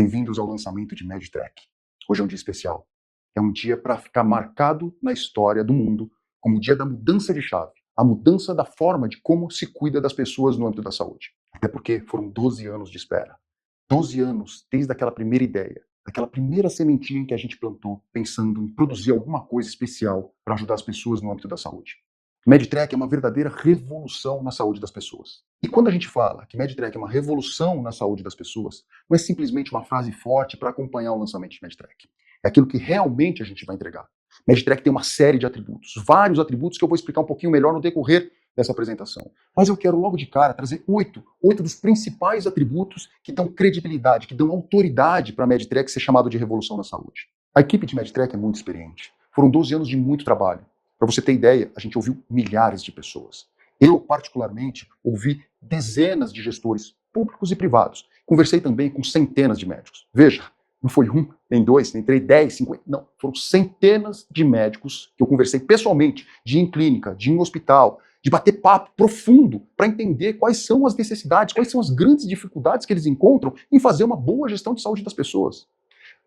Bem-vindos ao lançamento de MedTrack. Hoje é um dia especial. É um dia para ficar marcado na história do mundo como o dia da mudança de chave, a mudança da forma de como se cuida das pessoas no âmbito da saúde. Até porque foram 12 anos de espera. 12 anos desde aquela primeira ideia, aquela primeira sementinha que a gente plantou, pensando em produzir alguma coisa especial para ajudar as pessoas no âmbito da saúde. MedTrack é uma verdadeira revolução na saúde das pessoas. E quando a gente fala que MedTrack é uma revolução na saúde das pessoas, não é simplesmente uma frase forte para acompanhar o lançamento de MedTrack. É aquilo que realmente a gente vai entregar. MedTrack tem uma série de atributos, vários atributos que eu vou explicar um pouquinho melhor no decorrer dessa apresentação. Mas eu quero logo de cara trazer oito dos principais atributos que dão credibilidade, que dão autoridade para a MedTrack ser chamado de revolução na saúde. A equipe de MedTrack é muito experiente. Foram 12 anos de muito trabalho. Para você ter ideia, a gente ouviu milhares de pessoas. Eu, particularmente, ouvi dezenas de gestores públicos e privados. Conversei também com centenas de médicos. Veja, não foi um, nem dois, nem três, 10, 50, não. Foram centenas de médicos que eu conversei pessoalmente, de ir em clínica, de ir em hospital, de bater papo profundo para entender quais são as necessidades, quais são as grandes dificuldades que eles encontram em fazer uma boa gestão de saúde das pessoas.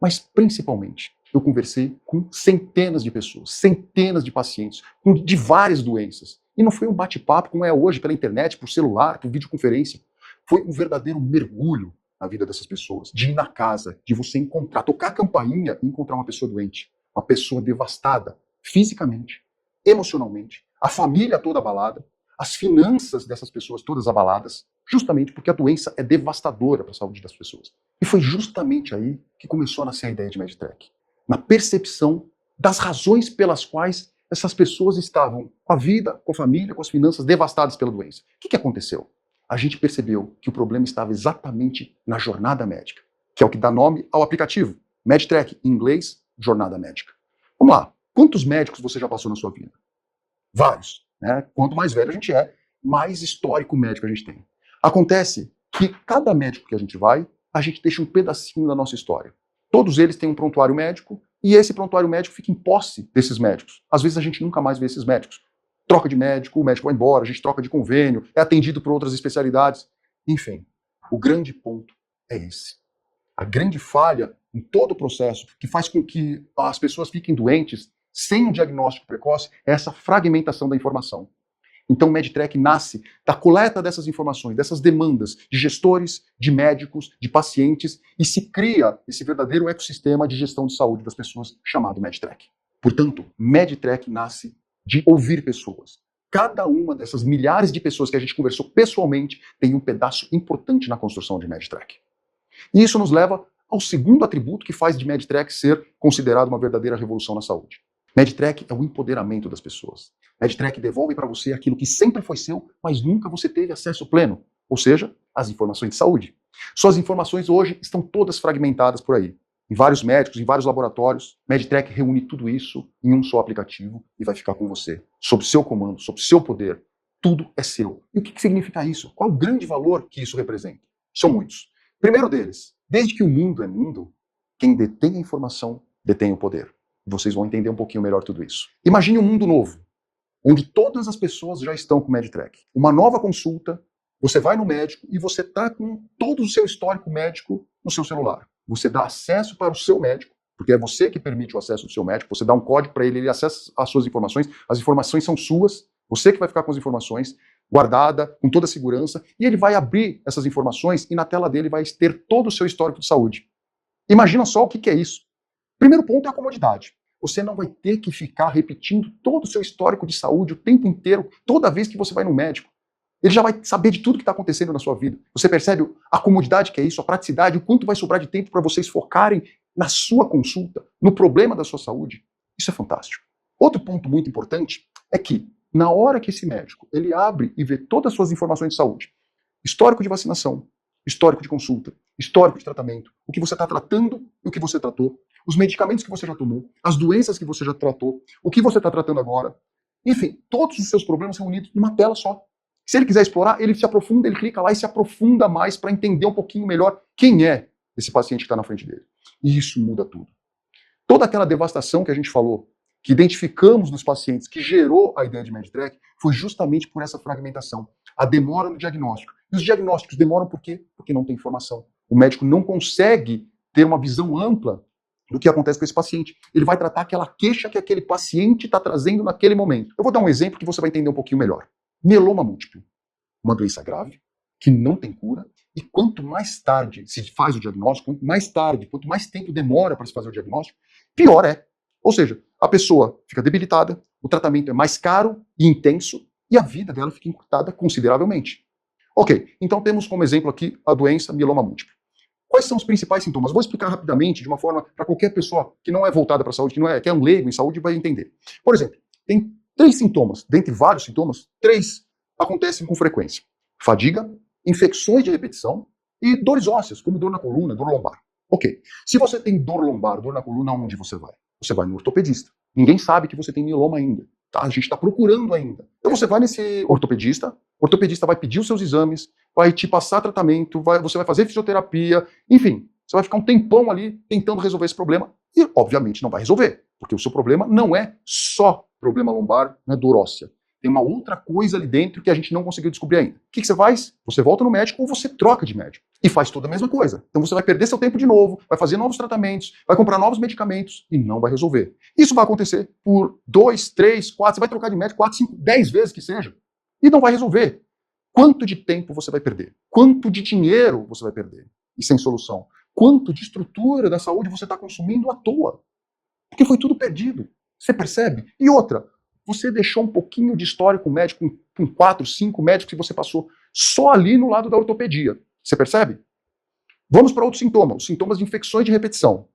Mas, principalmente, eu conversei com centenas de pessoas, centenas de pacientes, de várias doenças. E não foi um bate-papo como é hoje, pela internet, por celular, por videoconferência. Foi um verdadeiro mergulho na vida dessas pessoas, de ir na casa, de você encontrar, tocar a campainha e encontrar uma pessoa doente, uma pessoa devastada, fisicamente, emocionalmente, a família toda abalada, as finanças dessas pessoas todas abaladas, justamente porque a doença é devastadora para a saúde das pessoas. E foi justamente aí que começou a nascer a ideia de MedTrack. Na percepção das razões pelas quais essas pessoas estavam com a vida, com a família, com as finanças devastadas pela doença. O que aconteceu? A gente percebeu que o problema estava exatamente na jornada médica, que é o que dá nome ao aplicativo. MedTrack, em inglês, jornada médica. Vamos lá. Quantos médicos você já passou na sua vida? Vários. Né? Quanto mais velho a gente é, mais histórico médico a gente tem. Acontece que cada médico que a gente vai, a gente deixa um pedacinho da nossa história. Todos eles têm um prontuário médico e esse prontuário médico fica em posse desses médicos. Às vezes a gente nunca mais vê esses médicos. Troca de médico, o médico vai embora, a gente troca de convênio, é atendido por outras especialidades. Enfim, o grande ponto é esse. A grande falha em todo o processo que faz com que as pessoas fiquem doentes sem um diagnóstico precoce é essa fragmentação da informação. Então o MedTrack nasce da coleta dessas informações, dessas demandas de gestores, de médicos, de pacientes, e se cria esse verdadeiro ecossistema de gestão de saúde das pessoas chamado MedTrack. Portanto, MedTrack nasce de ouvir pessoas. Cada uma dessas milhares de pessoas que a gente conversou pessoalmente tem um pedaço importante na construção de MedTrack. E isso nos leva ao segundo atributo que faz de MedTrack ser considerado uma verdadeira revolução na saúde. MedTrack é o empoderamento das pessoas. MedTrack devolve para você aquilo que sempre foi seu, mas nunca você teve acesso pleno, ou seja, as informações de saúde. Suas informações hoje estão todas fragmentadas por aí, em vários médicos, em vários laboratórios. MedTrack reúne tudo isso em um só aplicativo e vai ficar com você, sob seu comando, sob seu poder. Tudo é seu. E o que significa isso? Qual o grande valor que isso representa? São muitos. Primeiro deles, desde que o mundo é mundo, quem detém a informação detém o poder. Vocês vão entender um pouquinho melhor tudo isso. Imagine um mundo novo, onde todas as pessoas já estão com o MedTrack. Uma nova consulta, você vai no médico e você está com todo o seu histórico médico no seu celular. Você dá acesso para o seu médico, porque é você que permite o acesso do seu médico, você dá um código para ele, ele acessa as suas informações, as informações são suas, você que vai ficar com as informações, guardada, com toda a segurança, e ele vai abrir essas informações e na tela dele vai ter todo o seu histórico de saúde. Imagina só o que é isso. Primeiro ponto é a comodidade. Você não vai ter que ficar repetindo todo o seu histórico de saúde o tempo inteiro, toda vez que você vai no médico. Ele já vai saber de tudo que está acontecendo na sua vida. Você percebe a comodidade que é isso, a praticidade, o quanto vai sobrar de tempo para vocês focarem na sua consulta, no problema da sua saúde. Isso é fantástico. Outro ponto muito importante é que, na hora que esse médico ele abre e vê todas as suas informações de saúde, histórico de vacinação, histórico de consulta, histórico de tratamento, o que você está tratando e o que você tratou, os medicamentos que você já tomou, as doenças que você já tratou, o que você está tratando agora, enfim, todos os seus problemas reunidos numa tela só. Se ele quiser explorar, ele se aprofunda, ele clica lá e se aprofunda mais para entender um pouquinho melhor quem é esse paciente que está na frente dele. E isso muda tudo. Toda aquela devastação que a gente falou, que identificamos nos pacientes, que gerou a ideia de MedTrack, foi justamente por essa fragmentação, a demora no diagnóstico. E os diagnósticos demoram por quê? Porque não tem informação. O médico não consegue ter uma visão ampla do que acontece com esse paciente. Ele vai tratar aquela queixa que aquele paciente está trazendo naquele momento. Eu vou dar um exemplo que você vai entender um pouquinho melhor. Mieloma múltiplo. Uma doença grave, que não tem cura, e quanto mais tarde se faz o diagnóstico, quanto mais tarde, quanto mais tempo demora para se fazer o diagnóstico, pior é. Ou seja, a pessoa fica debilitada, o tratamento é mais caro e intenso, e a vida dela fica encurtada consideravelmente. Ok, então temos como exemplo aqui a doença mieloma múltiplo. Quais são os principais sintomas? Vou explicar rapidamente, de uma forma para qualquer pessoa que não é voltada para a saúde, que é um leigo em saúde, vai entender. Por exemplo, tem 3 sintomas, dentre vários sintomas, 3 acontecem com frequência. Fadiga, infecções de repetição e dores ósseas, como dor na coluna, dor lombar. Ok, se você tem dor lombar, dor na coluna, onde você vai? Você vai no ortopedista. Ninguém sabe que você tem mieloma ainda. Tá? A gente está procurando ainda. Então você vai nesse ortopedista, o ortopedista vai pedir os seus exames, vai te passar tratamento, você vai fazer fisioterapia, enfim, você vai ficar um tempão ali tentando resolver esse problema e, obviamente, não vai resolver, porque o seu problema não é só problema lombar, não é dor óssea. Tem uma outra coisa ali dentro que a gente não conseguiu descobrir ainda. O que você faz? Você volta no médico ou você troca de médico. E faz toda a mesma coisa. Então você vai perder seu tempo de novo, vai fazer novos tratamentos, vai comprar novos medicamentos e não vai resolver. Isso vai acontecer por 2, 3, 4, você vai trocar de médico 4, 5, 10 vezes que seja. E não vai resolver. Quanto de tempo você vai perder? Quanto de dinheiro você vai perder? E sem solução. Quanto de estrutura da saúde você está consumindo à toa? Porque foi tudo perdido. Você percebe? E outra, você deixou um pouquinho de história com o médico, com 4, 5 médicos que você passou só ali no lado da ortopedia. Você percebe? Vamos para outros sintomas. Os sintomas de infecções de repetição.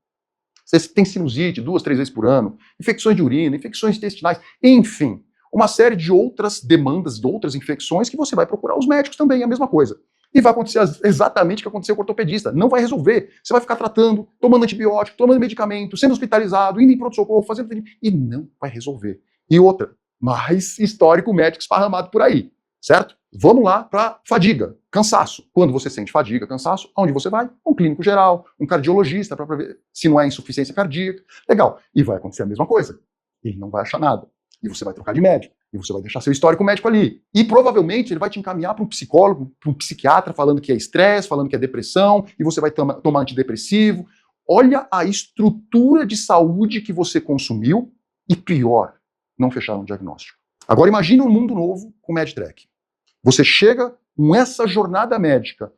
Você tem sinusite 2, 3 vezes por ano, infecções de urina, infecções intestinais, enfim, uma série de outras demandas, de outras infecções que você vai procurar os médicos também, a mesma coisa. E vai acontecer exatamente o que aconteceu com o ortopedista. Não vai resolver. Você vai ficar tratando, tomando antibiótico, tomando medicamento, sendo hospitalizado, indo em pronto-socorro, fazendo... E não vai resolver. E outra, mais histórico médico esparramado por aí, certo? Vamos lá para fadiga, cansaço. Quando você sente fadiga, cansaço, aonde você vai? Um clínico geral, um cardiologista, para ver se não é insuficiência cardíaca. Legal. E vai acontecer a mesma coisa. Ele não vai achar nada. E você vai trocar de médico. E você vai deixar seu histórico médico ali. E provavelmente ele vai te encaminhar para um psicólogo, para um psiquiatra, falando que é estresse, falando que é depressão, e você vai tomar antidepressivo. Olha a estrutura de saúde que você consumiu e pior, não fecharam o diagnóstico. Agora imagine um mundo novo com o MedTrack. Você chega com essa jornada médica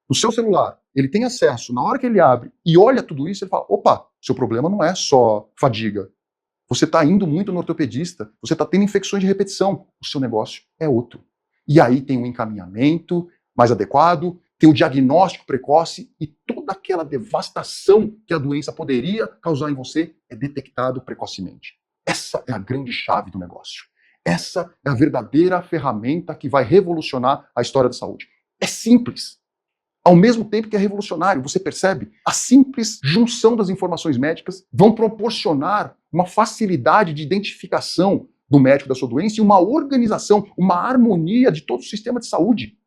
no seu celular, ele tem acesso, na hora que ele abre e olha tudo isso, ele fala, opa, seu problema não é só fadiga. Você está indo muito no ortopedista, você está tendo infecções de repetição, o seu negócio é outro. E aí tem um encaminhamento mais adequado, tem o diagnóstico precoce e toda aquela devastação que a doença poderia causar em você é detectado precocemente. Essa é a grande chave do negócio. Essa é a verdadeira ferramenta que vai revolucionar a história da saúde. É simples. Ao mesmo tempo que é revolucionário, você percebe? A simples junção das informações médicas vão proporcionar uma facilidade de identificação do médico da sua doença e uma organização, uma harmonia de todo o sistema de saúde.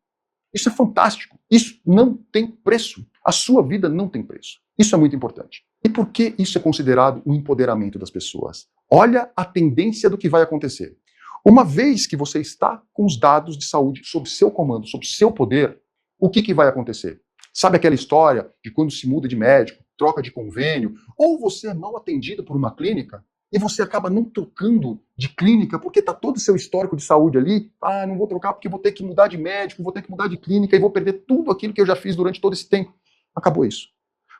Isso é fantástico. Isso não tem preço. A sua vida não tem preço. Isso é muito importante. E por que isso é considerado um empoderamento das pessoas? Olha a tendência do que vai acontecer. Uma vez que você está com os dados de saúde sob seu comando, sob seu poder, o que vai acontecer? Sabe aquela história de quando se muda de médico, troca de convênio, ou você é mal atendido por uma clínica e você acaba não trocando de clínica porque está todo o seu histórico de saúde ali, não vou trocar porque vou ter que mudar de médico, vou ter que mudar de clínica e vou perder tudo aquilo que eu já fiz durante todo esse tempo. Acabou isso.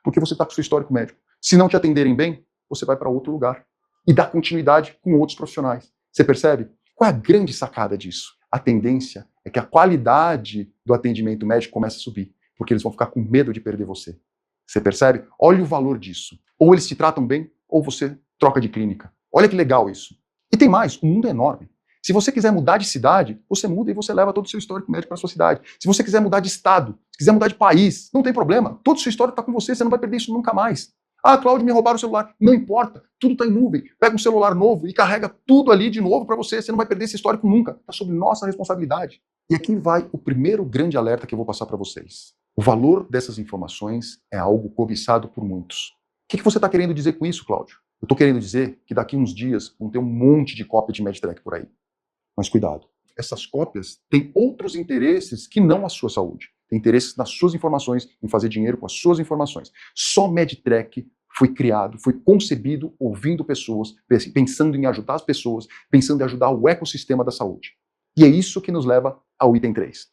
Porque você está com o seu histórico médico. Se não te atenderem bem, você vai para outro lugar e dá continuidade com outros profissionais. Você percebe? Qual é a grande sacada disso? A tendência é que a qualidade do atendimento médico comece a subir, porque eles vão ficar com medo de perder você. Você percebe? Olha o valor disso. Ou eles te tratam bem, ou você troca de clínica. Olha que legal isso. E tem mais, o mundo é enorme. Se você quiser mudar de cidade, você muda e você leva todo o seu histórico médico para a sua cidade. Se você quiser mudar de estado, se quiser mudar de país, não tem problema. Todo o seu histórico está com você não vai perder isso nunca mais. Cláudio, me roubaram o celular. Não importa, tudo está em nuvem. Pega um celular novo e carrega tudo ali de novo para você não vai perder esse histórico nunca. Está sob nossa responsabilidade. E aqui vai o primeiro grande alerta que eu vou passar para vocês. O valor dessas informações é algo cobiçado por muitos. O que você está querendo dizer com isso, Cláudio? Eu estou querendo dizer que daqui uns dias vão ter um monte de cópia de MedTrack por aí. Mas cuidado, essas cópias têm outros interesses que não a sua saúde. tem interesses nas suas informações, em fazer dinheiro com as suas informações. Só Medtrack foi criado, foi concebido ouvindo pessoas, pensando em ajudar as pessoas, pensando em ajudar o ecossistema da saúde. E é isso que nos leva ao item 3.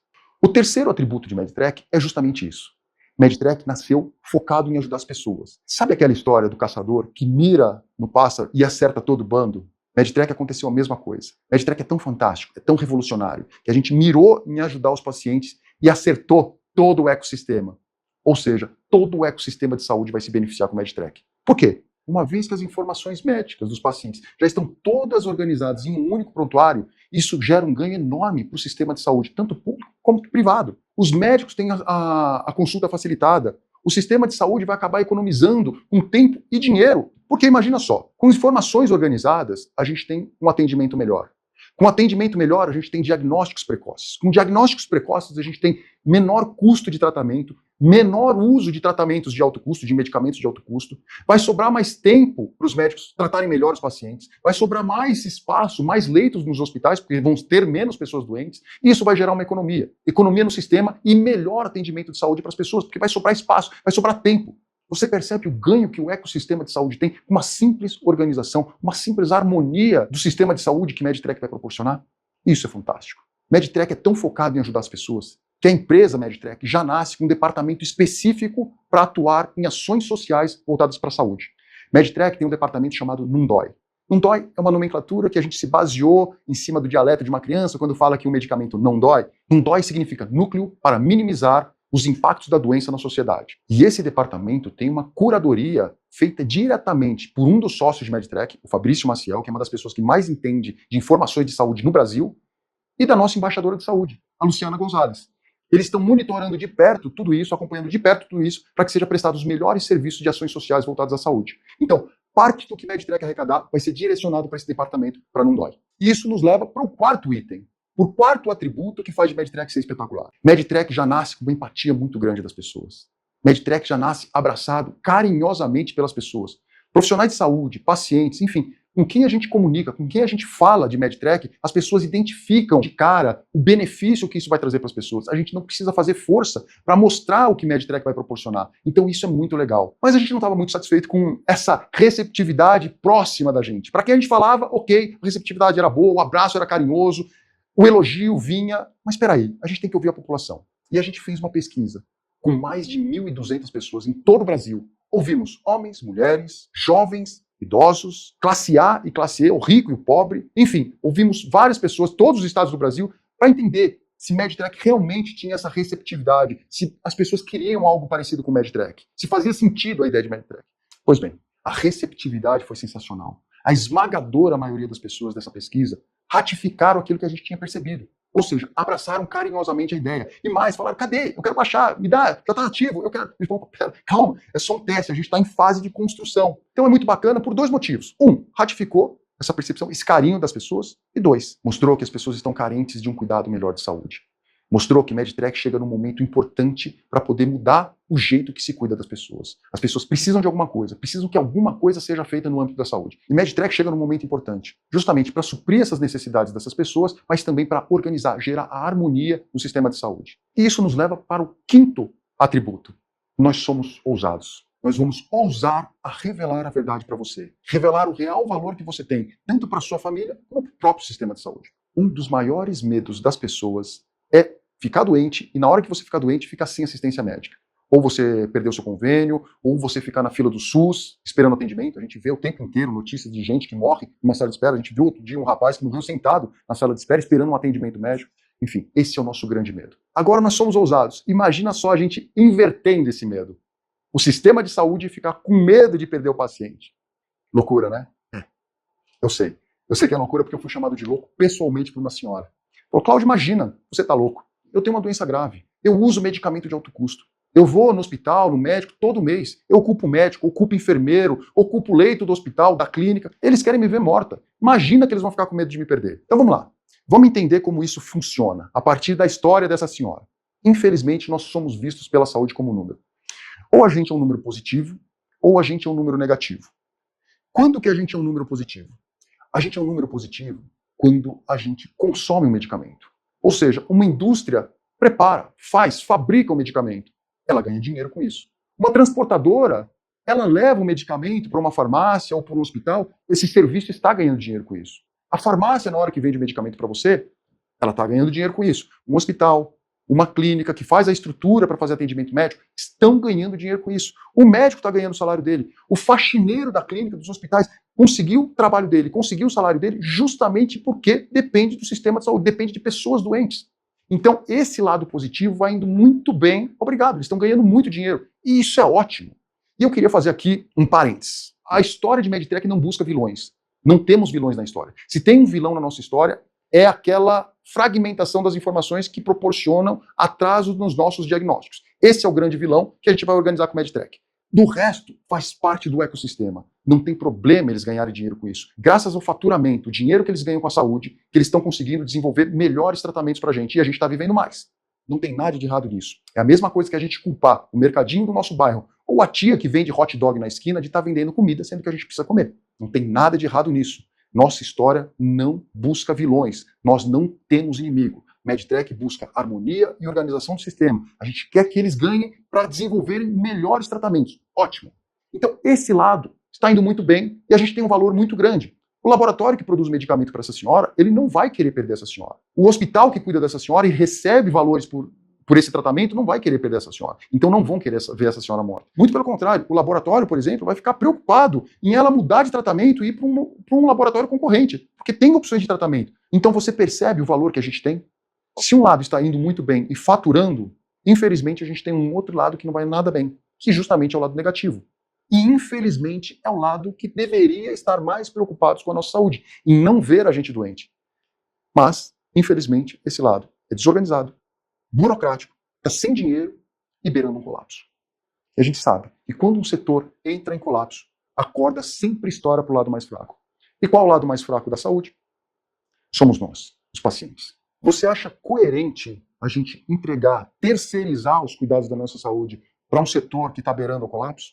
O terceiro atributo de Medtrack é justamente isso. Medtrack nasceu focado em ajudar as pessoas. Sabe aquela história do caçador que mira no pássaro e acerta todo o bando? Medtrack aconteceu a mesma coisa. Medtrack é tão fantástico, é tão revolucionário, que a gente mirou em ajudar os pacientes e acertou todo o ecossistema. Ou seja, todo o ecossistema de saúde vai se beneficiar com o Medtrack. Por quê? Uma vez que as informações médicas dos pacientes já estão todas organizadas em um único prontuário, isso gera um ganho enorme para o sistema de saúde, tanto público como privado. Os médicos têm a consulta facilitada. O sistema de saúde vai acabar economizando um tempo e dinheiro. Porque imagina só, com informações organizadas, a gente tem um atendimento melhor. Com atendimento melhor, a gente tem diagnósticos precoces. Com diagnósticos precoces, a gente tem menor custo de tratamento, menor uso de tratamentos de alto custo, de medicamentos de alto custo. Vai sobrar mais tempo para os médicos tratarem melhor os pacientes. Vai sobrar mais espaço, mais leitos nos hospitais, porque vão ter menos pessoas doentes. E isso vai gerar uma economia. Economia no sistema e melhor atendimento de saúde para as pessoas, porque vai sobrar espaço, vai sobrar tempo. Você percebe o ganho que o ecossistema de saúde tem com uma simples organização, uma simples harmonia do sistema de saúde que Medtrack vai proporcionar? Isso é fantástico. Medtrack é tão focado em ajudar as pessoas que a empresa Medtrack já nasce com um departamento específico para atuar em ações sociais voltadas para a saúde. Medtrack tem um departamento chamado Não Dói. Não Dói é uma nomenclatura que a gente se baseou em cima do dialeto de uma criança quando fala que um medicamento não dói. Não dói significa núcleo para minimizar os impactos da doença na sociedade. E esse departamento tem uma curadoria feita diretamente por um dos sócios de Medtrack, o Fabrício Maciel, que é uma das pessoas que mais entende de informações de saúde no Brasil, e da nossa embaixadora de saúde, a Luciana Gonzalez. Eles estão monitorando de perto tudo isso, acompanhando de perto tudo isso, para que sejam prestados os melhores serviços de ações sociais voltados à saúde. Então, parte do que Medtrack arrecadar vai ser direcionado para esse departamento, para Não Dói. E isso nos leva para o quarto item. O quarto atributo que faz de Medtrack ser espetacular. Medtrack já nasce com uma empatia muito grande das pessoas. Medtrack já nasce abraçado carinhosamente pelas pessoas. Profissionais de saúde, pacientes, enfim, com quem a gente comunica, com quem a gente fala de Medtrack, as pessoas identificam de cara o benefício que isso vai trazer para as pessoas. A gente não precisa fazer força para mostrar o que Medtrack vai proporcionar. Então isso é muito legal. Mas a gente não estava muito satisfeito com essa receptividade próxima da gente. Para quem a gente falava, ok, a receptividade era boa, o abraço era carinhoso, o elogio vinha, mas espera aí, a gente tem que ouvir a população. E a gente fez uma pesquisa com mais de 1.200 pessoas em todo o Brasil. Ouvimos homens, mulheres, jovens, idosos, classe A e classe E, o rico e o pobre. Enfim, ouvimos várias pessoas, todos os estados do Brasil, para entender se Medtrack realmente tinha essa receptividade, se as pessoas queriam algo parecido com Medtrack, se fazia sentido a ideia de Medtrack. Pois bem, a receptividade foi sensacional. A esmagadora maioria das pessoas dessa pesquisa ratificaram aquilo que a gente tinha percebido. Ou seja, abraçaram carinhosamente a ideia. E mais, falaram, cadê? Eu quero baixar, me dá, já está ativo, eu quero. Eles falaram, calma, é só um teste, a gente está em fase de construção. Então é muito bacana por dois motivos. Um, ratificou essa percepção, esse carinho das pessoas. E dois, mostrou que as pessoas estão carentes de um cuidado melhor de saúde. Mostrou que Medtrack chega num momento importante para poder mudar o jeito que se cuida das pessoas. As pessoas precisam de alguma coisa, precisam que alguma coisa seja feita no âmbito da saúde. E Medtrack chega num momento importante, justamente para suprir essas necessidades dessas pessoas, mas também para organizar, gerar a harmonia no sistema de saúde. E isso nos leva para o quinto atributo. Nós somos ousados. Nós vamos ousar a revelar a verdade para você. Revelar o real valor que você tem, tanto para a sua família como para o próprio sistema de saúde. Um dos maiores medos das pessoas é ficar doente e na hora que você ficar doente, ficar sem assistência médica. Ou você perdeu seu convênio, ou você ficar na fila do SUS esperando atendimento. A gente vê o tempo inteiro notícias de gente que morre numa sala de espera. A gente viu outro dia um rapaz que morreu sentado na sala de espera esperando um atendimento médico. Enfim, esse é o nosso grande medo. Agora nós somos ousados. Imagina só a gente invertendo esse medo. O sistema de saúde ficar com medo de perder o paciente. Loucura, né? Eu sei. Eu sei que é loucura porque eu fui chamado de louco pessoalmente por uma senhora. Falou, Cláudio, imagina, você tá louco. Eu tenho uma doença grave. Eu uso medicamento de alto custo. Eu vou no hospital, no médico, todo mês. Eu ocupo médico, ocupo enfermeiro, ocupo leito do hospital, da clínica. Eles querem me ver morta. Imagina que eles vão ficar com medo de me perder. Então vamos lá. Vamos entender como isso funciona a partir da história dessa senhora. Infelizmente, nós somos vistos pela saúde como um número. Ou a gente é um número positivo, ou a gente é um número negativo. Quando que a gente é um número positivo? A gente é um número positivo quando a gente consome um medicamento. Ou seja, uma indústria prepara, faz, fabrica o medicamento. Ela ganha dinheiro com isso. Uma transportadora, ela leva o medicamento para uma farmácia ou para um hospital, esse serviço está ganhando dinheiro com isso. A farmácia, na hora que vende o medicamento para você, ela está ganhando dinheiro com isso. Um hospital, uma clínica que faz a estrutura para fazer atendimento médico, estão ganhando dinheiro com isso. O médico está ganhando o salário dele. O faxineiro da clínica, dos hospitais, conseguiu o trabalho dele, conseguiu o salário dele, justamente porque depende do sistema de saúde, depende de pessoas doentes. Então, esse lado positivo vai indo muito bem, obrigado, eles estão ganhando muito dinheiro. E isso é ótimo. E eu queria fazer aqui um parênteses. A história de Medtrek não busca vilões. Não temos vilões na história. Se tem um vilão na nossa história, é aquela fragmentação das informações que proporcionam atrasos nos nossos diagnósticos. Esse é o grande vilão que a gente vai organizar com o Medtrek. Do resto, faz parte do ecossistema. Não tem problema eles ganharem dinheiro com isso. Graças ao faturamento, o dinheiro que eles ganham com a saúde, que eles estão conseguindo desenvolver melhores tratamentos para a gente, e a gente está vivendo mais. Não tem nada de errado nisso. É a mesma coisa que a gente culpar o mercadinho do nosso bairro, ou a tia que vende hot dog na esquina de estar vendendo comida, sendo que a gente precisa comer. Não tem nada de errado nisso. Nossa história não busca vilões. Nós não temos inimigo. Medtrek busca harmonia e organização do sistema. A gente quer que eles ganhem para desenvolverem melhores tratamentos. Ótimo. Então, esse lado está indo muito bem e a gente tem um valor muito grande. O laboratório que produz o medicamento para essa senhora, ele não vai querer perder essa senhora. O hospital que cuida dessa senhora e recebe valores por esse tratamento não vai querer perder essa senhora. Então não vão querer ver essa senhora morta. Muito pelo contrário, o laboratório, por exemplo, vai ficar preocupado em ela mudar de tratamento e ir para um laboratório concorrente, porque tem opções de tratamento. Então você percebe o valor que a gente tem? Se um lado está indo muito bem e faturando, infelizmente a gente tem um outro lado que não vai nada bem, que justamente é o lado negativo. E infelizmente é o lado que deveria estar mais preocupados com a nossa saúde, em não ver a gente doente. Mas, infelizmente, esse lado é desorganizado, burocrático, está sem dinheiro e beirando um colapso. E a gente sabe que quando um setor entra em colapso, a corda sempre estoura para o lado mais fraco. E qual é o lado mais fraco da saúde? Somos nós, os pacientes. Você acha coerente a gente entregar, terceirizar os cuidados da nossa saúde para um setor que está beirando o colapso?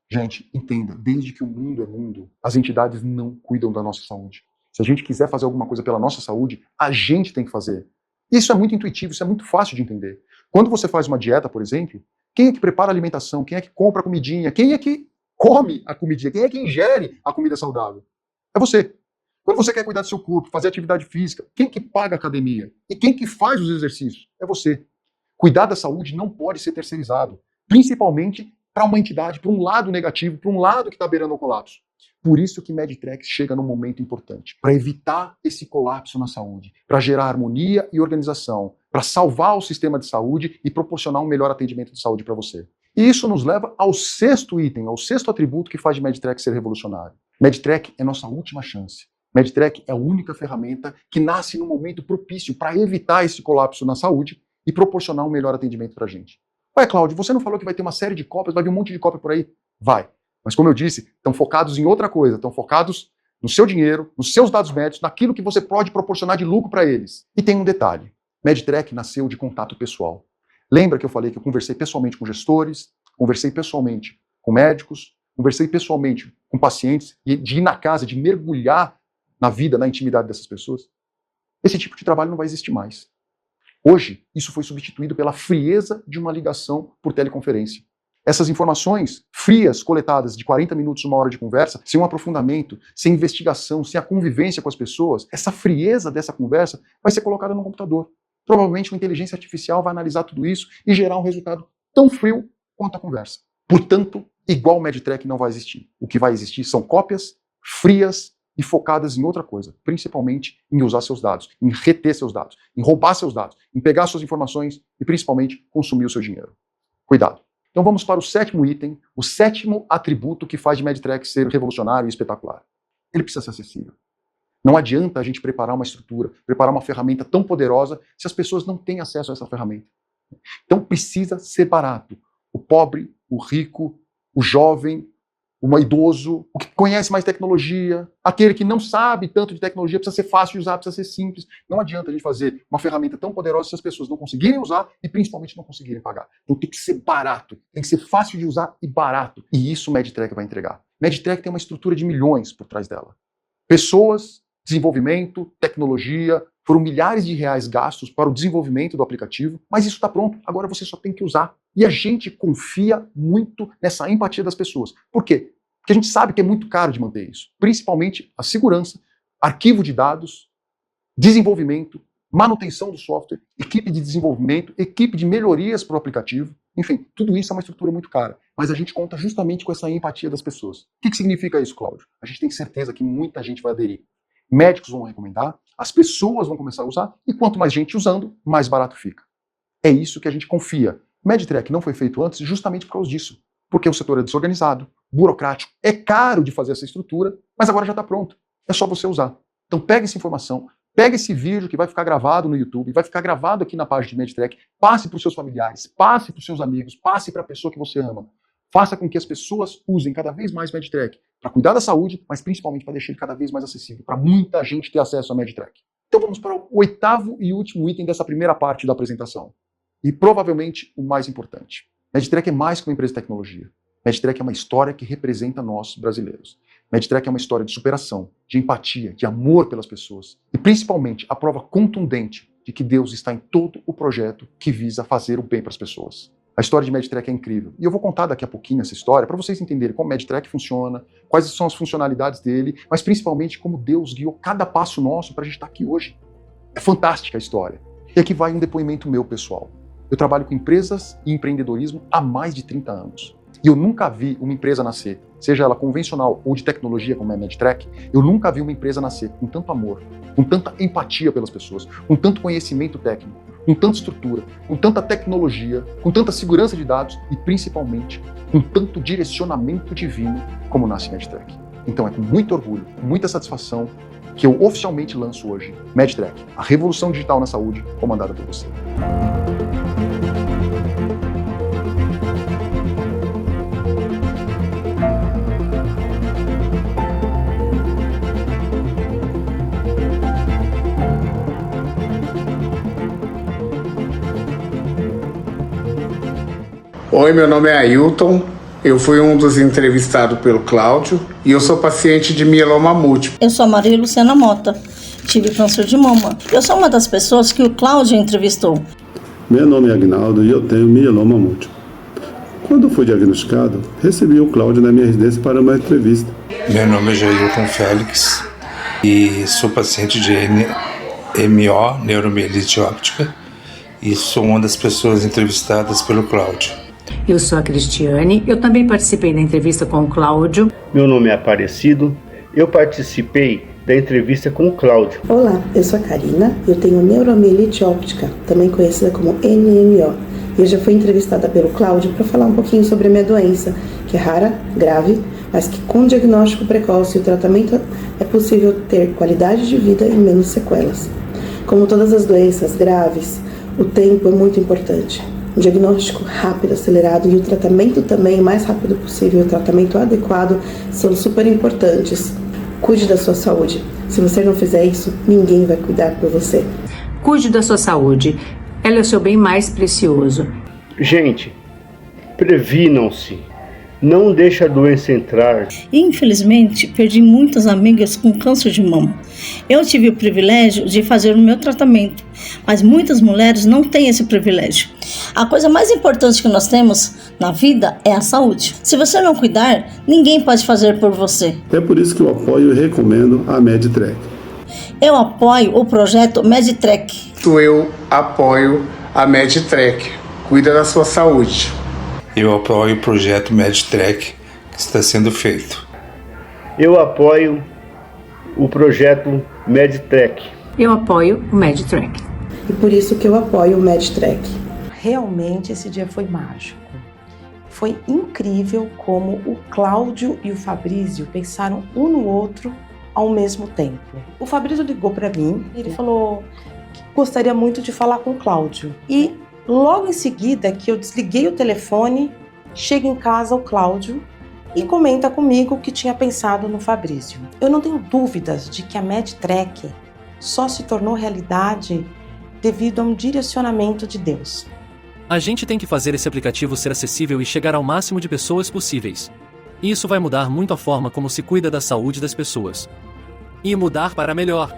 Gente, entenda, desde que o mundo é mundo, as entidades não cuidam da nossa saúde. Se a gente quiser fazer alguma coisa pela nossa saúde, a gente tem que fazer. Isso é muito intuitivo, isso é muito fácil de entender. Quando você faz uma dieta, por exemplo, quem é que prepara a alimentação? Quem é que compra a comidinha? Quem é que come a comidinha? Quem é que ingere a comida saudável? É você. Quando você quer cuidar do seu corpo, fazer atividade física, quem que paga a academia? E quem que faz os exercícios? É você. Cuidar da saúde não pode ser terceirizado, principalmente para uma entidade, para um lado negativo, para um lado que está beirando o colapso. Por isso que Medtrek chega num momento importante, para evitar esse colapso na saúde, para gerar harmonia e organização, para salvar o sistema de saúde e proporcionar um melhor atendimento de saúde para você. E isso nos leva ao sexto item, ao sexto atributo que faz de Medtrek ser revolucionário. Medtrek é nossa última chance. Medtrek é a única ferramenta que nasce num momento propício para evitar esse colapso na saúde e proporcionar um melhor atendimento para a gente. Ué, Cláudio, você não falou que vai ter uma série de cópias, vai vir um monte de cópia por aí? Vai. Mas como eu disse, estão focados em outra coisa, estão focados no seu dinheiro, nos seus dados médicos, naquilo que você pode proporcionar de lucro para eles. E tem um detalhe, Medtrek nasceu de contato pessoal. Lembra que eu falei que eu conversei pessoalmente com gestores, conversei pessoalmente com médicos, conversei pessoalmente com pacientes, e de ir na casa, de mergulhar na vida, na intimidade dessas pessoas? Esse tipo de trabalho não vai existir mais. Hoje, isso foi substituído pela frieza de uma ligação por teleconferência. Essas informações frias, coletadas de 40 minutos, uma hora de conversa, sem um aprofundamento, sem investigação, sem a convivência com as pessoas, essa frieza dessa conversa vai ser colocada no computador. Provavelmente uma inteligência artificial vai analisar tudo isso e gerar um resultado tão frio quanto a conversa. Portanto, igual Medtrek não vai existir. O que vai existir são cópias frias e focadas em outra coisa, principalmente em usar seus dados, em reter seus dados, em roubar seus dados, em pegar suas informações e principalmente consumir o seu dinheiro. Cuidado. Então vamos para o sétimo item, o sétimo atributo que faz de Medtrek ser revolucionário e espetacular. Ele precisa ser acessível. Não adianta a gente preparar uma estrutura, preparar uma ferramenta tão poderosa se as pessoas não têm acesso a essa ferramenta. Então precisa ser barato. O pobre, o rico, o jovem, o idoso, o que conhece mais tecnologia, aquele que não sabe tanto de tecnologia, precisa ser fácil de usar, precisa ser simples. Não adianta a gente fazer uma ferramenta tão poderosa se as pessoas não conseguirem usar e principalmente não conseguirem pagar. Então tem que ser barato, tem que ser fácil de usar e barato. E isso o Medtrek vai entregar. Medtrek tem uma estrutura de milhões por trás dela. Pessoas, desenvolvimento, tecnologia, foram milhares de reais gastos para o desenvolvimento do aplicativo, mas isso está pronto, agora você só tem que usar. E a gente confia muito nessa empatia das pessoas. Por quê? Porque a gente sabe que é muito caro de manter isso. Principalmente a segurança, arquivo de dados, desenvolvimento, manutenção do software, equipe de desenvolvimento, equipe de melhorias para o aplicativo. Enfim, tudo isso é uma estrutura muito cara. Mas a gente conta justamente com essa empatia das pessoas. O que significa isso, Cláudio? A gente tem certeza que muita gente vai aderir. Médicos vão recomendar, as pessoas vão começar a usar, e quanto mais gente usando, mais barato fica. É isso que a gente confia. Medtrek não foi feito antes justamente por causa disso. Porque o setor é desorganizado, burocrático, é caro de fazer essa estrutura, mas agora já está pronto. É só você usar. Então pega essa informação, pega esse vídeo que vai ficar gravado no YouTube, vai ficar gravado aqui na página de Medtrek, passe para os seus familiares, passe para os seus amigos, passe para a pessoa que você ama. Faça com que as pessoas usem cada vez mais Medtrek para cuidar da saúde, mas principalmente para deixar ele cada vez mais acessível, para muita gente ter acesso a Medtrek. Então vamos para o 8º e último item dessa primeira parte da apresentação. E provavelmente o mais importante. Medtrek é mais que uma empresa de tecnologia. Medtrek é uma história que representa nós, brasileiros. Medtrek é uma história de superação, de empatia, de amor pelas pessoas. E principalmente a prova contundente de que Deus está em todo o projeto que visa fazer o bem para as pessoas. A história de Medtrek é incrível. E eu vou contar daqui a pouquinho essa história para vocês entenderem como Medtrek funciona, quais são as funcionalidades dele, mas principalmente como Deus guiou cada passo nosso para a gente estar aqui hoje. É fantástica a história. E aqui vai um depoimento meu, pessoal. Eu trabalho com empresas e empreendedorismo há mais de 30 anos. E eu nunca vi uma empresa nascer, seja ela convencional ou de tecnologia como é a Medtrek, eu nunca vi uma empresa nascer com tanto amor, com tanta empatia pelas pessoas, com tanto conhecimento técnico, com tanta estrutura, com tanta tecnologia, com tanta segurança de dados e principalmente com tanto direcionamento divino como nasce a Medtrek. Então é com muito orgulho, com muita satisfação que eu oficialmente lanço hoje Medtrek, a revolução digital na saúde, comandada por você. Oi, meu nome é Ailton, eu fui um dos entrevistados pelo Cláudio e eu sou paciente de mieloma múltiplo. Eu sou a Maria Luciana Mota, tive câncer de mama. Eu sou uma das pessoas que o Cláudio entrevistou. Meu nome é Agnaldo e eu tenho mieloma múltiplo. Quando fui diagnosticado, recebi o Cláudio na minha residência para uma entrevista. Meu nome é Jailton Félix e sou paciente de NMO, neuromielite óptica, e sou uma das pessoas entrevistadas pelo Cláudio. Eu sou a Cristiane, eu também participei da entrevista com o Cláudio. Meu nome é Aparecido, eu participei da entrevista com o Cláudio. Olá, eu sou a Karina, eu tenho neuromielite óptica, também conhecida como NMO. E eu já fui entrevistada pelo Cláudio para falar um pouquinho sobre a minha doença, que é rara, grave, mas que com diagnóstico precoce e o tratamento é possível ter qualidade de vida e menos sequelas. Como todas as doenças graves, o tempo é muito importante. Um diagnóstico rápido, acelerado e o tratamento também o mais rápido possível, o tratamento adequado são super importantes. Cuide da sua saúde. Se você não fizer isso, ninguém vai cuidar por você. Cuide da sua saúde. Ela é o seu bem mais precioso. Gente, previnam-se. Não deixe a doença entrar. Infelizmente, perdi muitas amigas com câncer de mama. Eu tive o privilégio de fazer o meu tratamento, mas muitas mulheres não têm esse privilégio. A coisa mais importante que nós temos na vida é a saúde. Se você não cuidar, ninguém pode fazer por você. É por isso que eu apoio e recomendo a Medtrek. Eu apoio o projeto Medtrek. Eu apoio a Medtrek. Cuida da sua saúde. Eu apoio o projeto Medtrek que está sendo feito. Eu apoio o projeto Medtrek. Eu apoio o Medtrek. E por isso que eu apoio o Medtrek. Realmente esse dia foi mágico. Foi incrível como o Cláudio e o Fabrício pensaram um no outro ao mesmo tempo. O Fabrício ligou para mim e ele falou que gostaria muito de falar com o Cláudio. E logo em seguida que eu desliguei o telefone, chega em casa o Cláudio e comenta comigo que tinha pensado no Fabrício. Eu não tenho dúvidas de que a Medtrek só se tornou realidade devido a um direcionamento de Deus. A gente tem que fazer esse aplicativo ser acessível e chegar ao máximo de pessoas possíveis. Isso vai mudar muito a forma como se cuida da saúde das pessoas. E mudar para melhor.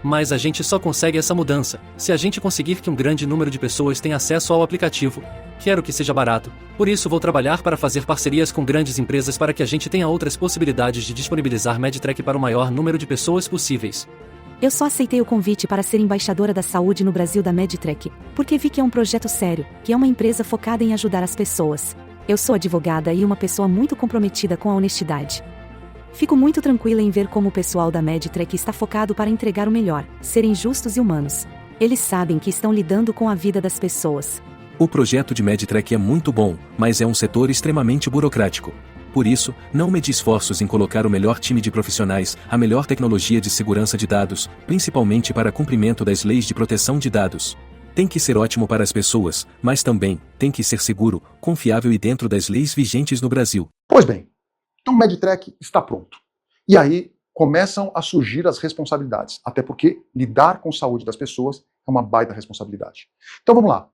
Mas a gente só consegue essa mudança se a gente conseguir que um grande número de pessoas tenha acesso ao aplicativo. Quero que seja barato. Por isso vou trabalhar para fazer parcerias com grandes empresas para que a gente tenha outras possibilidades de disponibilizar Medtrack para o maior número de pessoas possíveis. Eu só aceitei o convite para ser embaixadora da saúde no Brasil da Medtrack, porque vi que é um projeto sério, que é uma empresa focada em ajudar as pessoas. Eu sou advogada e uma pessoa muito comprometida com a honestidade. Fico muito tranquila em ver como o pessoal da Medtrack está focado para entregar o melhor, serem justos e humanos. Eles sabem que estão lidando com a vida das pessoas. O projeto de Medtrack é muito bom, mas é um setor extremamente burocrático. Por isso, não mede esforços em colocar o melhor time de profissionais, a melhor tecnologia de segurança de dados, principalmente para cumprimento das leis de proteção de dados. Tem que ser ótimo para as pessoas, mas também tem que ser seguro, confiável e dentro das leis vigentes no Brasil. Pois bem, então o Medtrack está pronto. E aí começam a surgir as responsabilidades, até porque lidar com a saúde das pessoas é uma baita responsabilidade. Então vamos lá.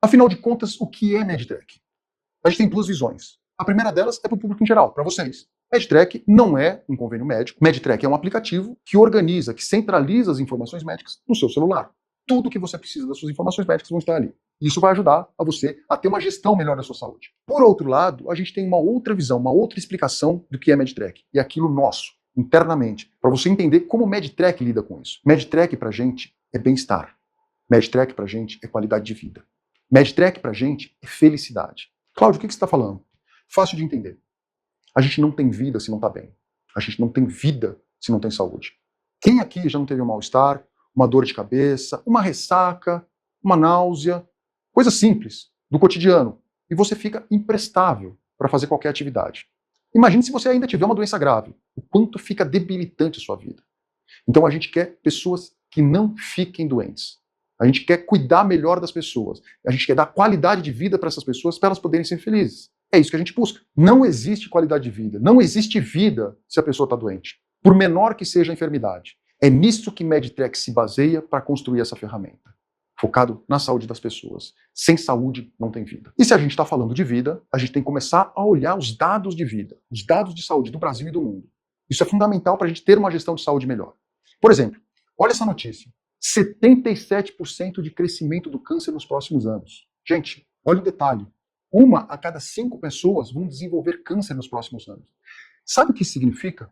Afinal de contas, o que é Medtrack? A gente tem duas visões. A primeira delas é para o público em geral, para vocês. Medtrack não é um convênio médico. Medtrack é um aplicativo que organiza, que centraliza as informações médicas no seu celular. Tudo que você precisa das suas informações médicas vão estar ali. Isso vai ajudar a você a ter uma gestão melhor da sua saúde. Por outro lado, a gente tem uma outra visão, uma outra explicação do que é Medtrack. E aquilo nosso, internamente, para você entender como o Medtrack lida com isso. Medtrack pra gente é bem-estar. Medtrack pra gente é qualidade de vida. Medtrack pra gente é felicidade. Cláudio, o que você está falando? Fácil de entender. A gente não tem vida se não está bem. A gente não tem vida se não tem saúde. Quem aqui já não teve um mal-estar, uma dor de cabeça, uma ressaca, uma náusea, coisa simples, do cotidiano, e você fica imprestável para fazer qualquer atividade. Imagine se você ainda tiver uma doença grave, o quanto fica debilitante a sua vida. Então a gente quer pessoas que não fiquem doentes. A gente quer cuidar melhor das pessoas. A gente quer dar qualidade de vida para essas pessoas para elas poderem ser felizes. É isso que a gente busca. Não existe qualidade de vida. Não existe vida se a pessoa está doente. Por menor que seja a enfermidade. É nisso que Medtrack se baseia para construir essa ferramenta. Focado na saúde das pessoas. Sem saúde, não tem vida. E se a gente está falando de vida, a gente tem que começar a olhar os dados de vida. Os dados de saúde do Brasil e do mundo. Isso é fundamental para a gente ter uma gestão de saúde melhor. Por exemplo, olha essa notícia. 77% de crescimento do câncer nos próximos anos. Gente, olha o detalhe. 1 a cada 5 pessoas vão desenvolver câncer nos próximos anos. Sabe o que isso significa?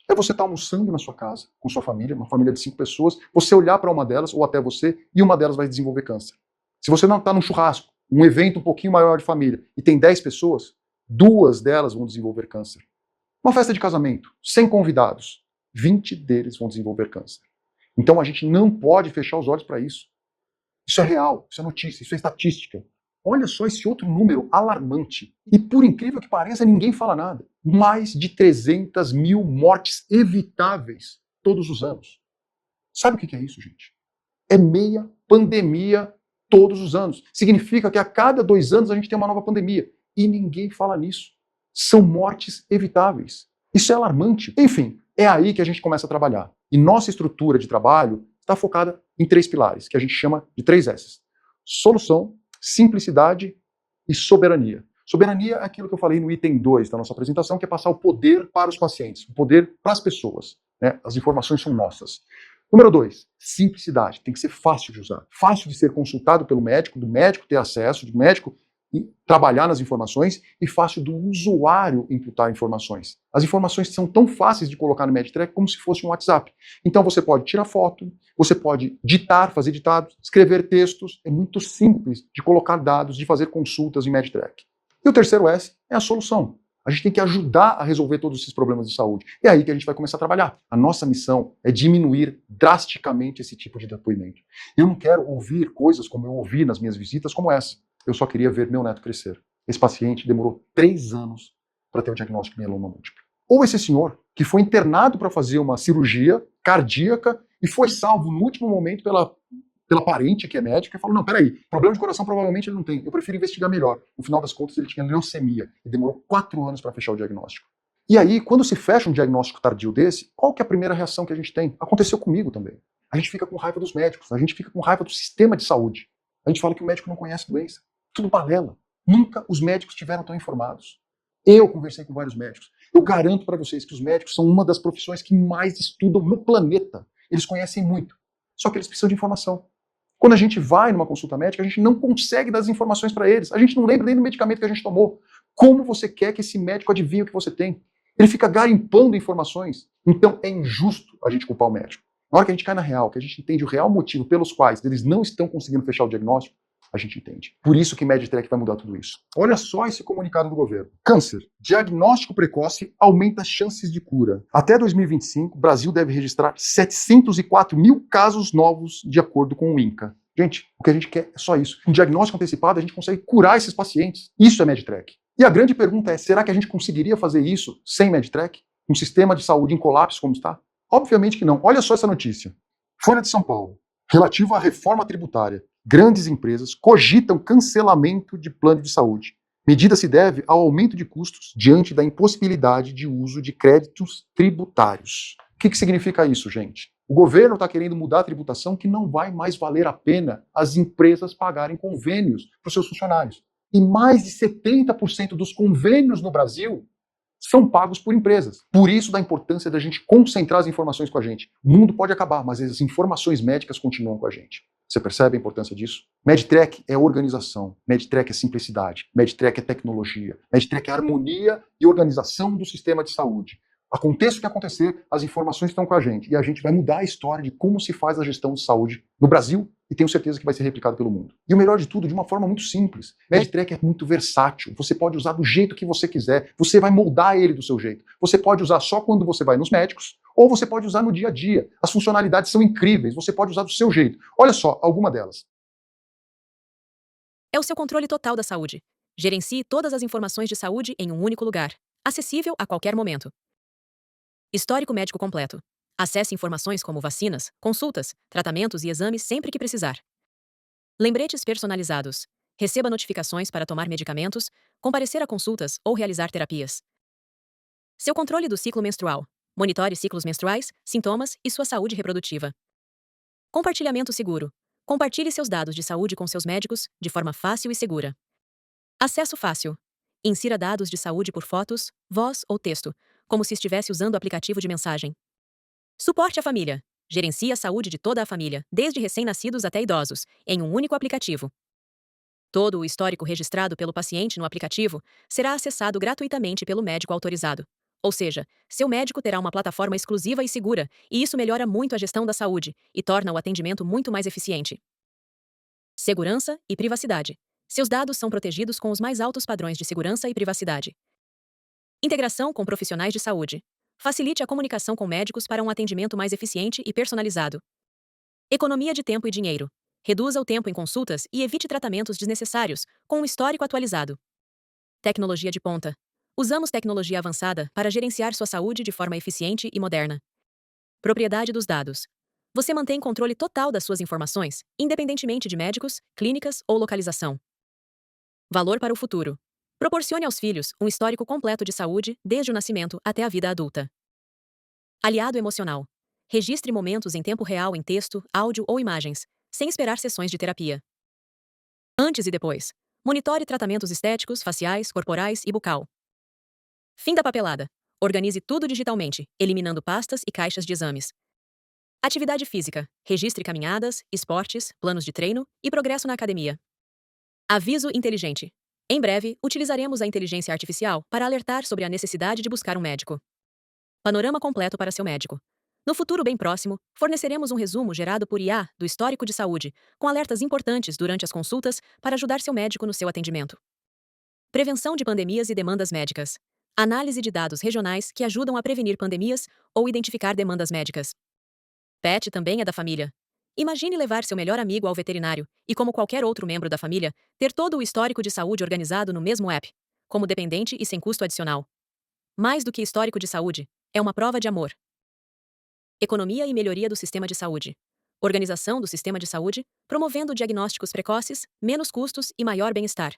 É você estar almoçando na sua casa, com sua família, uma família de 5 pessoas, você olhar para uma delas, ou até você, e uma delas vai desenvolver câncer. Se você não está num churrasco, um evento um pouquinho maior de família, e tem 10 pessoas, 2 delas vão desenvolver câncer. Uma festa de casamento, 100 convidados, 20 deles vão desenvolver câncer. Então a gente não pode fechar os olhos para isso. Isso é real, isso é notícia, isso é estatística. Olha só esse outro número alarmante. E por incrível que pareça, ninguém fala nada. Mais de 300 mil mortes evitáveis todos os anos. Sabe o que é isso, gente? É meia pandemia todos os anos. Significa que a cada 2 anos a gente tem uma nova pandemia. E ninguém fala nisso. São mortes evitáveis. Isso é alarmante. Enfim, é aí que a gente começa a trabalhar. E nossa estrutura de trabalho está focada em 3 pilares, que a gente chama de 3 S's. Solução, simplicidade e soberania. Soberania é aquilo que eu falei no item 2 da nossa apresentação, que é passar o poder para os pacientes, o poder para as pessoas. Né? As informações são nossas. Número 2, simplicidade. Tem que ser fácil de usar. Fácil de ser consultado pelo médico, do médico ter acesso, do médico trabalhar nas informações e fácil do usuário imputar informações. As informações são tão fáceis de colocar no Medtrack como se fosse um WhatsApp. Então você pode tirar foto, você pode ditar, fazer ditados, escrever textos. É muito simples de colocar dados, de fazer consultas em Medtrack. E o terceiro S é a solução. A gente tem que ajudar a resolver todos esses problemas de saúde. É aí que a gente vai começar a trabalhar. A nossa missão é diminuir drasticamente esse tipo de depoimento. Eu não quero ouvir coisas como eu ouvi nas minhas visitas como essa. Eu só queria ver meu neto crescer. Esse paciente demorou 3 anos para ter o diagnóstico de mieloma múltiplo. Ou esse senhor, que foi internado para fazer uma cirurgia cardíaca e foi salvo no último momento pela parente, que é médica, e falou, não, peraí, problema de coração provavelmente ele não tem. Eu prefiro investigar melhor. No final das contas, ele tinha leucemia e demorou 4 anos para fechar o diagnóstico. E aí, quando se fecha um diagnóstico tardio desse, qual que é a primeira reação que a gente tem? Aconteceu comigo também. A gente fica com raiva dos médicos, a gente fica com raiva do sistema de saúde. A gente fala que o médico não conhece doença. Tudo balela. Nunca os médicos estiveram tão informados. Eu conversei com vários médicos. Eu garanto para vocês que os médicos são uma das profissões que mais estudam no planeta. Eles conhecem muito, só que eles precisam de informação. Quando a gente vai numa consulta médica, a gente não consegue dar as informações para eles. A gente não lembra nem do medicamento que a gente tomou. Como você quer que esse médico adivinhe o que você tem? Ele fica garimpando informações. Então é injusto a gente culpar o médico. Na hora que a gente cai na real, que a gente entende o real motivo pelos quais eles não estão conseguindo fechar o diagnóstico, a gente entende. Por isso que Medtrek vai mudar tudo isso. Olha só esse comunicado do governo. Câncer. Diagnóstico precoce aumenta as chances de cura. Até 2025, o Brasil deve registrar 704 mil casos novos, de acordo com o INCA. Gente, o que a gente quer é só isso. Com diagnóstico antecipado, a gente consegue curar esses pacientes. Isso é Medtrek. E a grande pergunta é, será que a gente conseguiria fazer isso sem Medtrek? Um sistema de saúde em colapso como está? Obviamente que não. Olha só essa notícia. Folha de São Paulo. Relativo à reforma tributária. Grandes empresas cogitam cancelamento de plano de saúde. Medida se deve ao aumento de custos diante da impossibilidade de uso de créditos tributários. O que significa isso, gente? O governo está querendo mudar a tributação que não vai mais valer a pena as empresas pagarem convênios para os seus funcionários. E mais de 70% dos convênios no Brasil são pagos por empresas. Por isso da importância da gente concentrar as informações com a gente. O mundo pode acabar, mas as informações médicas continuam com a gente. Você percebe a importância disso? Medtrek é organização, Medtrek é simplicidade, Medtrek é tecnologia, Medtrek é harmonia e organização do sistema de saúde. Aconteça o que acontecer, as informações estão com a gente e a gente vai mudar a história de como se faz a gestão de saúde no Brasil e tenho certeza que vai ser replicado pelo mundo. E o melhor de tudo, de uma forma muito simples. Medtrek é muito versátil, você pode usar do jeito que você quiser, você vai moldar ele do seu jeito. Você pode usar só quando você vai nos médicos, ou você pode usar no dia a dia. As funcionalidades são incríveis, você pode usar do seu jeito. Olha só, alguma delas. É o seu controle total da saúde. Gerencie todas as informações de saúde em um único lugar, acessível a qualquer momento. Histórico médico completo. Acesse informações como vacinas, consultas, tratamentos e exames sempre que precisar. Lembretes personalizados. Receba notificações para tomar medicamentos, comparecer a consultas ou realizar terapias. Seu controle do ciclo menstrual. Monitore ciclos menstruais, sintomas e sua saúde reprodutiva. Compartilhamento seguro. Compartilhe seus dados de saúde com seus médicos de forma fácil e segura. Acesso fácil. Insira dados de saúde por fotos, voz ou texto, como se estivesse usando o aplicativo de mensagem. Suporte à família. Gerencie a saúde de toda a família, desde recém-nascidos até idosos, em um único aplicativo. Todo o histórico registrado pelo paciente no aplicativo será acessado gratuitamente pelo médico autorizado. Ou seja, seu médico terá uma plataforma exclusiva e segura, e isso melhora muito a gestão da saúde e torna o atendimento muito mais eficiente. Segurança e privacidade. Seus dados são protegidos com os mais altos padrões de segurança e privacidade. Integração com profissionais de saúde. Facilite a comunicação com médicos para um atendimento mais eficiente e personalizado. Economia de tempo e dinheiro. Reduza o tempo em consultas e evite tratamentos desnecessários, com um histórico atualizado. Tecnologia de ponta. Usamos tecnologia avançada para gerenciar sua saúde de forma eficiente e moderna. Propriedade dos dados. Você mantém controle total das suas informações, independentemente de médicos, clínicas ou localização. Valor para o futuro. Proporcione aos filhos um histórico completo de saúde desde o nascimento até a vida adulta. Aliado emocional. Registre momentos em tempo real em texto, áudio ou imagens, sem esperar sessões de terapia. Antes e depois. Monitore tratamentos estéticos, faciais, corporais e bucal. Fim da papelada. Organize tudo digitalmente, eliminando pastas e caixas de exames. Atividade física. Registre caminhadas, esportes, planos de treino e progresso na academia. Aviso inteligente. Em breve, utilizaremos a inteligência artificial para alertar sobre a necessidade de buscar um médico. Panorama completo para seu médico. No futuro bem próximo, forneceremos um resumo gerado por IA do histórico de saúde, com alertas importantes durante as consultas para ajudar seu médico no seu atendimento. Prevenção de pandemias e demandas médicas. Análise de dados regionais que ajudam a prevenir pandemias ou identificar demandas médicas. Pet também é da família. Imagine levar seu melhor amigo ao veterinário e, como qualquer outro membro da família, ter todo o histórico de saúde organizado no mesmo app, como dependente e sem custo adicional. Mais do que histórico de saúde, é uma prova de amor. Economia e melhoria do sistema de saúde. Organização do sistema de saúde, promovendo diagnósticos precoces, menos custos e maior bem-estar.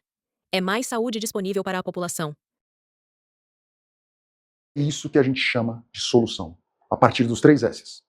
É mais saúde disponível para a população. Isso que a gente chama de solução, a partir dos 3 S's.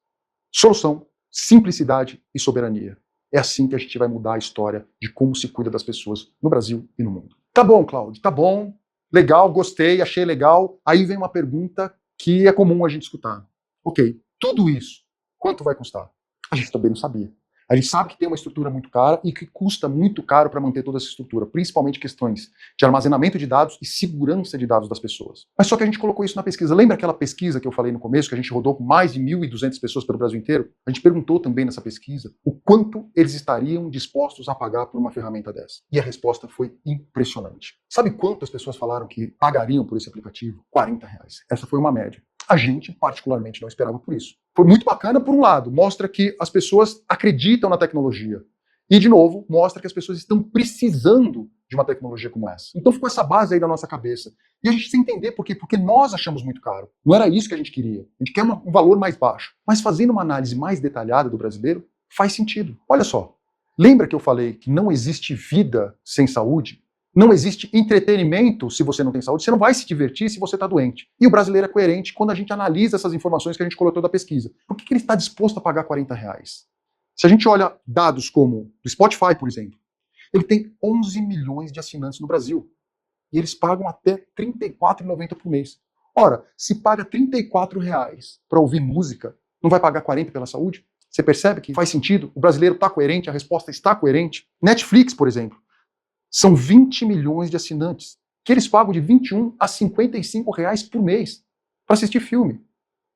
Solução, simplicidade e soberania. É assim que a gente vai mudar a história de como se cuida das pessoas no Brasil e no mundo. Tá bom, Cláudio, tá bom. Legal, gostei, achei legal. Aí vem uma pergunta que é comum a gente escutar. Ok, tudo isso Quanto vai custar? A gente também não sabia. A gente sabe que tem uma estrutura muito cara e que custa muito caro para manter toda essa estrutura, principalmente questões de armazenamento de dados e segurança de dados das pessoas. Mas só que a gente colocou isso na pesquisa. Lembra aquela pesquisa que eu falei no começo, que a gente rodou com mais de 1.200 pessoas pelo Brasil inteiro? A gente perguntou também nessa pesquisa o quanto eles estariam dispostos a pagar por uma ferramenta dessa. E a resposta foi impressionante. Sabe quanto as pessoas falaram que pagariam por esse aplicativo? R$40. Essa foi uma média. A gente, particularmente, não esperava por isso. Foi muito bacana, por um lado, mostra que as pessoas acreditam na tecnologia. E, de novo, mostra que as pessoas estão precisando de uma tecnologia como essa. Então ficou essa base aí na nossa cabeça. E a gente sem entender por quê? Porque nós achamos muito caro. Não era isso que a gente queria. A gente quer um valor mais baixo. Mas fazendo uma análise mais detalhada do brasileiro, faz sentido. Olha só, lembra que eu falei que não existe vida sem saúde? Não existe entretenimento se você não tem saúde, você não vai se divertir se você está doente. E o brasileiro é coerente quando a gente analisa essas informações que a gente coletou da pesquisa. Por que ele está disposto a pagar R$40? Se a gente olha dados como do Spotify, por exemplo, ele tem 11 milhões de assinantes no Brasil. E eles pagam até R$ 34,90 por mês. Ora, se paga R$34 para ouvir música, não vai pagar 40 pela saúde? Você percebe que faz sentido? O brasileiro está coerente, a resposta está coerente. Netflix, por exemplo. São 20 milhões de assinantes, que eles pagam de 21 a 55 reais por mês para assistir filme.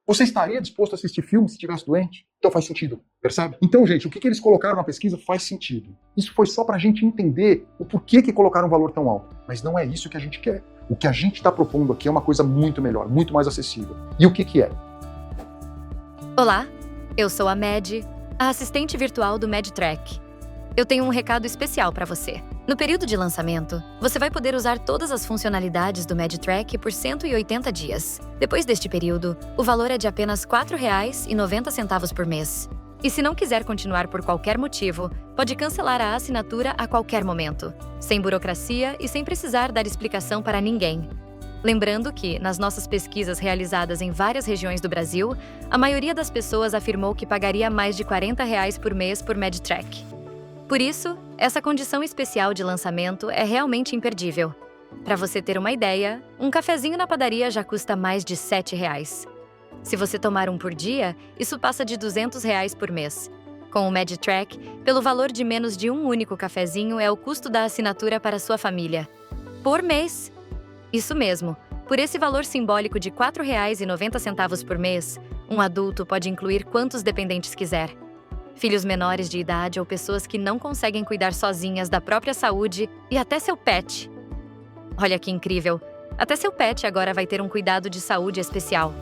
Você estaria disposto a assistir filme se estivesse doente? Então faz sentido, percebe? Então, gente, o que eles colocaram na pesquisa faz sentido. Isso foi só para a gente entender o porquê que colocaram um valor tão alto. Mas não é isso que a gente quer. O que a gente está propondo aqui é uma coisa muito melhor, muito mais acessível. E o que é? Olá, eu sou a Mad, a assistente virtual do MedTrack. Eu tenho um recado especial para você. No período de lançamento, você vai poder usar todas as funcionalidades do MedTrack por 180 dias. Depois deste período, o valor é de apenas R$ 4,90 por mês. E se não quiser continuar por qualquer motivo, pode cancelar a assinatura a qualquer momento, sem burocracia e sem precisar dar explicação para ninguém. Lembrando que, nas nossas pesquisas realizadas em várias regiões do Brasil, a maioria das pessoas afirmou que pagaria mais de R$ 40 por mês por MedTrack. Por isso, essa condição especial de lançamento é realmente imperdível. Para você ter uma ideia, um cafezinho na padaria já custa mais de R$ 7. Se você tomar um por dia, isso passa de R$ 200 por mês. Com o MedTrack, pelo valor de menos de um único cafezinho é o custo da assinatura para sua família. Por mês! Isso mesmo, por esse valor simbólico de R$ 4,90 por mês, um adulto pode incluir quantos dependentes quiser. Filhos menores de idade ou pessoas que não conseguem cuidar sozinhas da própria saúde e até seu pet. Olha que incrível! Até seu pet agora vai ter um cuidado de saúde especial.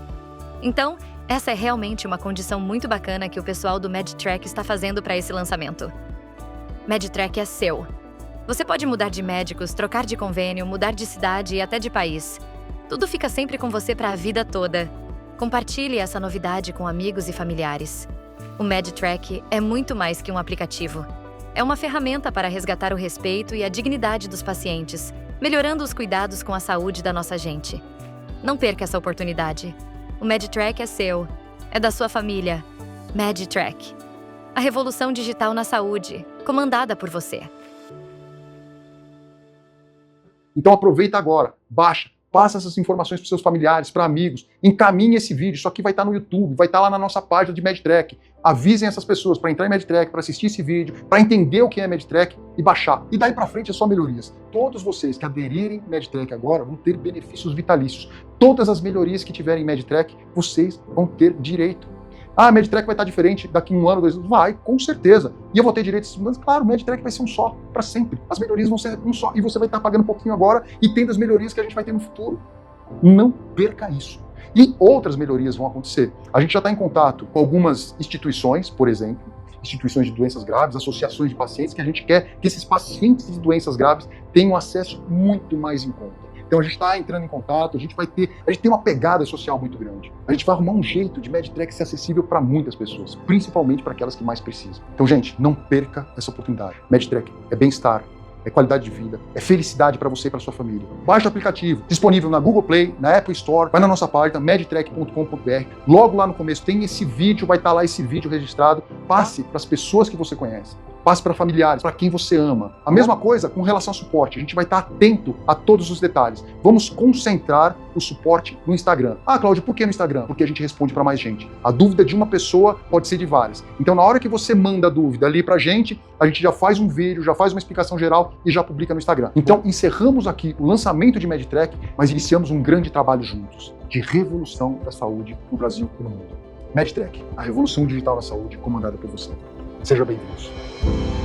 Então, essa é realmente uma condição muito bacana que o pessoal do MedTrack está fazendo para esse lançamento. MedTrack é seu. Você pode mudar de médicos, trocar de convênio, mudar de cidade e até de país. Tudo fica sempre com você para a vida toda. Compartilhe essa novidade com amigos e familiares. O MedTrack é muito mais que um aplicativo. É uma ferramenta para resgatar o respeito e a dignidade dos pacientes, melhorando os cuidados com a saúde da nossa gente. Não perca essa oportunidade. O MedTrack é seu. É da sua família. MedTrack. A revolução digital na saúde, comandada por você. Então aproveita agora, baixa, passa essas informações para seus familiares, para amigos, encaminhe esse vídeo, isso aqui vai estar no YouTube, vai estar lá na nossa página de MedTrack. Avisem essas pessoas para entrar em MedTrack, para assistir esse vídeo, para entender o que é MedTrack e baixar. E daí para frente é só melhorias. Todos vocês que aderirem ao MedTrack agora vão ter benefícios vitalícios. Todas as melhorias que tiverem em MedTrack, vocês vão ter direito. Ah, a MedTrack vai estar diferente daqui 1 ano, 2 anos. Vai, com certeza. E eu vou ter direito a esses mudanças? Claro, o MedTrack vai ser um só, para sempre. As melhorias vão ser um só. E você vai estar pagando um pouquinho agora e tendo as melhorias que a gente vai ter no futuro. Não perca isso. E outras melhorias vão acontecer. A gente já está em contato com algumas instituições, por exemplo, instituições de doenças graves, associações de pacientes, que a gente quer que esses pacientes de doenças graves tenham acesso muito mais em conta. Então a gente está entrando em contato, a gente tem uma pegada social muito grande. A gente vai arrumar um jeito de MedTrack ser acessível para muitas pessoas, principalmente para aquelas que mais precisam. Então, gente, não perca essa oportunidade. MedTrack é bem-estar, é qualidade de vida, é felicidade para você e para sua família. Baixe o aplicativo, disponível na Google Play, na Apple Store, vai na nossa página, medtrack.com.br. Logo lá no começo tem esse vídeo, vai estar lá esse vídeo registrado. Passe para as pessoas que você conhece. passe para familiares, para quem você ama. A mesma coisa com relação ao suporte, a gente vai estar atento a todos os detalhes. Vamos concentrar o suporte no Instagram. Ah, Cláudio, por que no Instagram? Porque a gente responde para mais gente. A dúvida de uma pessoa pode ser de várias. Então, na hora que você manda a dúvida ali pra gente já faz um vídeo, já faz uma explicação geral e já publica no Instagram. Então, encerramos aqui o lançamento de Medtrek, mas iniciamos um grande trabalho juntos, de revolução da saúde no Brasil e no mundo. Medtrek, a revolução digital na saúde comandada por você. Seja bem-vindo.